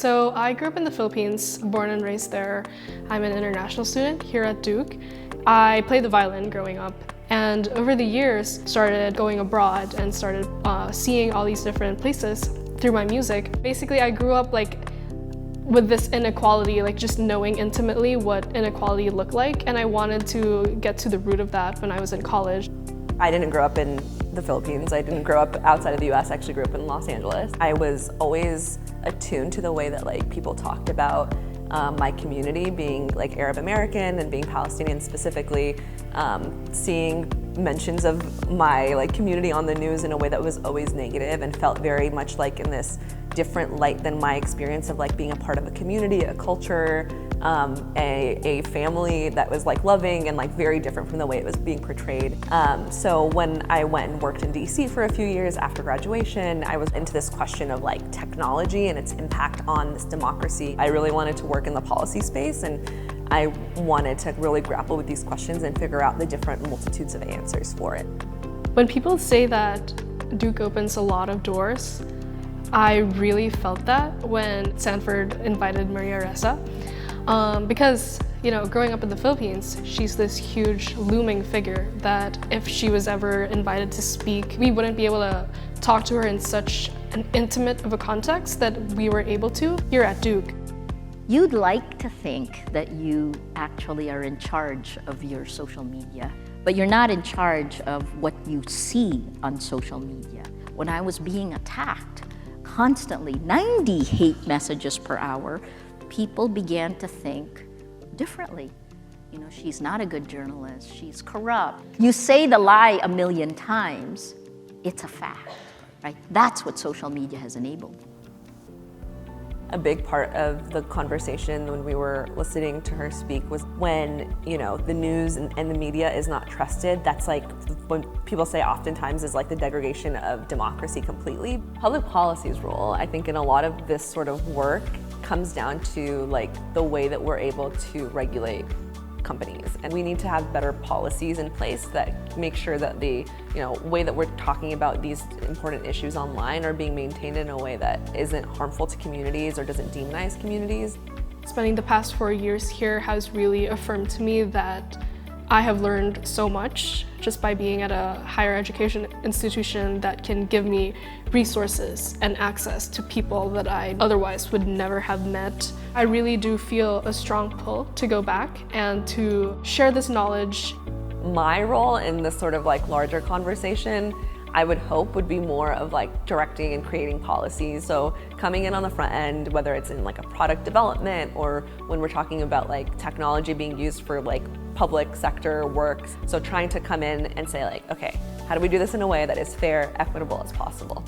So I grew up in the Philippines, born and raised there. I'm an international student here at Duke. I played the violin growing up, and over the years started going abroad and started seeing all these different places through my music. Basically, I grew up with this inequality, just knowing intimately what inequality looked like, and I wanted to get to the root of that when I was in college. I didn't grow up in the Philippines. I didn't grow up outside of the US. I actually grew up in Los Angeles. I was always attuned to the way that people talked about my community being Arab American and being Palestinian specifically, seeing mentions of my community on the news in a way that was always negative and felt very much in this different light than my experience of being a part of a community, a culture, a family that was loving and very different from the way it was being portrayed. So when I went and worked in DC for a few years after graduation, I was into this question of technology and its impact on this democracy. I really wanted to work in the policy space, and I wanted to really grapple with these questions and figure out the different multitudes of answers for it. When people say that Duke opens a lot of doors, I really felt that when Sanford invited Maria Ressa. Because, growing up in the Philippines, she's this huge looming figure that if she was ever invited to speak, we wouldn't be able to talk to her in such an intimate of a context that we were able to here at Duke. You'd like to think that you actually are in charge of your social media, but you're not in charge of what you see on social media. When I was being attacked constantly, 90 hate messages per hour, people began to think differently. She's not a good journalist, she's corrupt. You say the lie a million times, it's a fact, right? That's what social media has enabled. A big part of the conversation when we were listening to her speak was when, the news and the media is not trusted. That's when people say oftentimes is the degradation of democracy completely. Public policy's role, I think, in a lot of this sort of work comes down to the way that we're able to regulate companies, and we need to have better policies in place that make sure that the way that we're talking about these important issues online are being maintained in a way that isn't harmful to communities or doesn't demonize communities. Spending the past 4 years here has really affirmed to me that I have learned so much just by being at a higher education institution that can give me resources and access to people that I otherwise would never have met. I really do feel a strong pull to go back and to share this knowledge. My role in this sort of larger conversation, I would hope, would be more of directing and creating policies. So coming in on the front end, whether it's in a product development or when we're talking about technology being used for public sector work. So trying to come in and say okay, how do we do this in a way that is fair, equitable as possible?